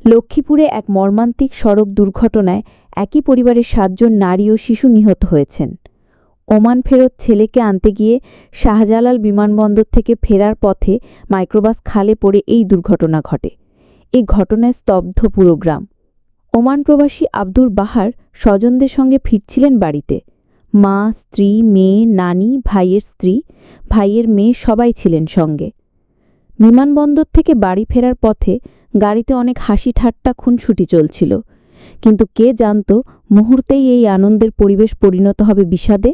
লক্ষ্মীপুরে এক মর্মান্তিক সড়ক দুর্ঘটনায় একই পরিবারের ৭ জন নারী ও শিশু নিহত হয়েছেন। ওমান ফেরত ছেলেকে আনতে গিয়ে শাহজালাল বিমানবন্দর থেকে ফেরার পথে মাইক্রোবাস খালে পড়ে এই দুর্ঘটনা ঘটে। এই ঘটনায় স্তব্ধ পুরো গ্রাম। ওমান প্রবাসী আব্দুর বাহার স্বজনদের সঙ্গে ফিরছিলেন বাড়িতে। মা, স্ত্রী, মেয়ে, নানি, ভাইয়ের স্ত্রী, ভাইয়ের মেয়ে সবাই ছিলেন সঙ্গে। বিমানবন্দর থেকে বাড়ি ফেরার পথে গাড়িতে অনেক হাসি ঠাট্টা খুনসুটি চলছিল, কিন্তু কে জানত মুহূর্তেই এই আনন্দের পরিবেশ পরিণত হবে বিষাদে।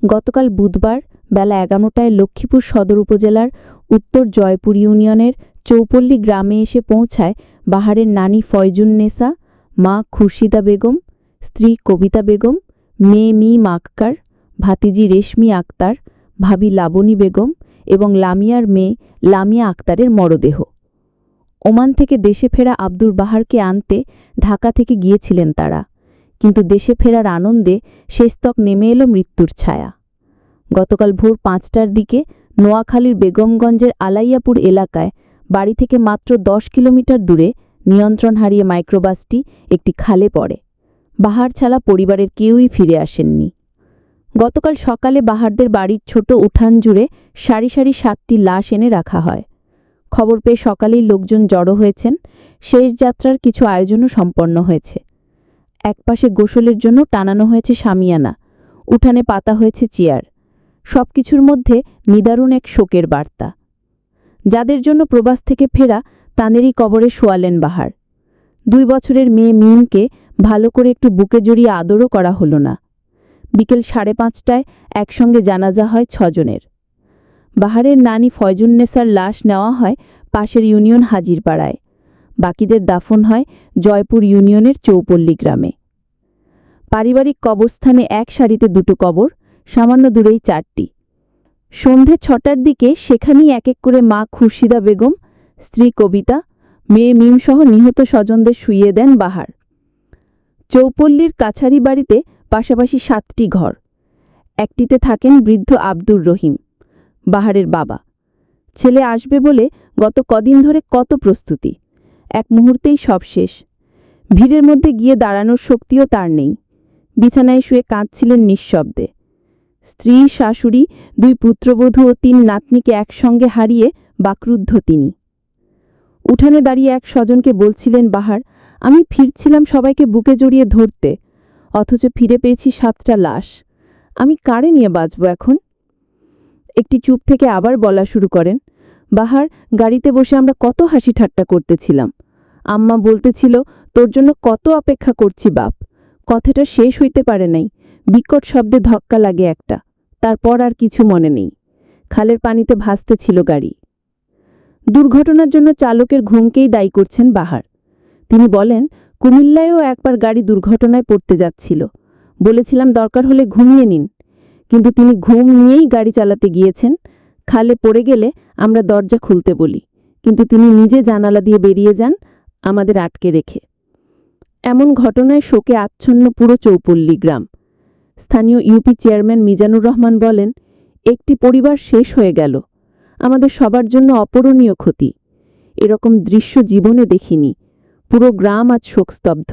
গতকাল বুধবার বেলা ১১টায় লক্ষ্মীপুর সদর উপজেলার উত্তর জয়পুর ইউনিয়নের চৌপল্লী গ্রামে এসে পৌঁছায় বাহারের নানি ফয়জুন্নেসা, মা খুরশিদা বেগম, স্ত্রী কবিতা বেগম, মেয়ে মিম আক্তার, ভাতিজি রেশমি আক্তার, ভাবি লাবণী বেগম এবং লামিয়ার মেয়ে লামিয়া আক্তারের মরদেহ। ওমান থেকে দেশে ফেরা আব্দুর বাহারকে আনতে ঢাকা থেকে গিয়েছিলেন তারা, কিন্তু দেশে ফেরার আনন্দে শেষতক নেমে এলো মৃত্যুর ছায়া। গতকাল ভোর ৫টার দিকে নোয়াখালীর বেগমগঞ্জের আলাইয়াপুর এলাকায় বাড়ি থেকে মাত্র ১০ কিলোমিটার দূরে নিয়ন্ত্রণ হারিয়ে মাইক্রোবাসটি একটি খালে পড়ে। বাহার ছাড়া পরিবারের কেউই ফিরে আসেননি। গতকাল সকালে বাহারদের বাড়ির ছোট উঠান জুড়ে সারি সারি ৭টি লাশ এনে রাখা হয়। খবর পেয়ে সকালেই লোকজন জড়ো হয়েছেন। শেষ যাত্রার কিছু আয়োজনও সম্পন্ন হয়েছে। একপাশে গোসলের জন্য টানানো হয়েছে শামিয়ানা, উঠানে পাতা হয়েছে চেয়ার। সবকিছুর মধ্যে নিদারুণ এক শোকের বার্তা। যাদের জন্য প্রবাস থেকে ফেরা তাঁদেরই কবরে শোয়ালেন বাহার। ২ বছরের মেয়ে মিমকে ভালো করে একটু বুকে জড়িয়ে আদরও করা হলো না। বিকেল ৫:৩০টায় একসঙ্গে জানাজা হয় ৬ জনের। বাহারের নানি ফয়জুন্নেসার লাশ নেওয়া হয় পাশের ইউনিয়ন হাজিরপাড়ায়। বাকিদের দাফন হয় জয়পুর ইউনিয়নের চৌপল্লী গ্রামে। পারিবারিক কবরস্থানে এক সারিতে ২টো কবর, সামান্য দূরেই ৪টি। সন্ধে ৬টার দিকে সেখানেই এক এক করে মা খুরশিদা বেগম, স্ত্রী কবিতা, মেয়ে মিমসহ নিহত স্বজনদের শুইয়ে দেন বাহার। চৌপল্লীর কাছারি বাড়িতে পাশাপাশি ৭টি ঘর। একটিতে থাকেন বৃদ্ধ আব্দুর রহিম, বাহারের বাবা। ছেলে আসবে বলে গত কদিন ধরে কত প্রস্তুতি, এক মুহূর্তেই সব শেষ। ভিড়ের মধ্যে গিয়ে দাঁড়ানোর শক্তিও তার নেই। বিছানায় শুয়ে কাঁদছিলেন নিঃশব্দে। স্ত্রী, শাশুড়ি, 2 পুত্রবধূ ও 3 নাতনিকে একসঙ্গে হারিয়ে বাকরুদ্ধ তিনি। উঠানে দাঁড়িয়ে এক স্বজনকে বলছিলেন বাহার, আমি ফিরছিলাম সবাইকে বুকে জড়িয়ে ধরতে, অথচ ফিরে পেয়েছি 7টা লাশ। আমি কারে নিয়ে বাঁচব এখন? একটি চুপ থেকে আবার বলা শুরু করেন, বাহার, গাড়িতে বসে আমরা কত হাসি ঠাট্টা করতেছিলাম। আম্মা বলতেছিল, তোর জন্য কত অপেক্ষা করছি বাপ। কথাটা শেষ হইতে পারে নাই, বিকট শব্দে ধক্কা লাগে একটা। তারপর আর কিছু মনে নেই। খালের পানিতে ভাসতেছিল গাড়ি। দুর্ঘটনার জন্য চালকের ঘুমকেই দায়ী করছেন বাহার। তিনি বলেন, কুমিল্লায়ও একবার গাড়ি দুর্ঘটনায় পড়তে যাচ্ছিল। বলেছিলাম দরকার হলে ঘুমিয়ে নিন, কিন্তু তিনি ঘুম নিয়েই গাড়ি চালাতে গিয়েছেন। খালে পড়ে গেলে আমরা দরজা খুলতে বলি, কিন্তু তিনি নিজে জানালা দিয়ে বেরিয়ে যান, আমাদের আটকে রেখে। এমন ঘটনায় শোকে আচ্ছন্ন পুরো চৌপল্লী গ্রাম। স্থানীয় ইউপি চেয়ারম্যান মিজানুর রহমান বলেন, একটি পরিবার শেষ হয়ে গেল, আমাদের সবার জন্য অপূরণীয় ক্ষতি। এরকম দৃশ্য জীবনে দেখিনি। পুরো গ্রাম আজ শোকস্তব্ধ।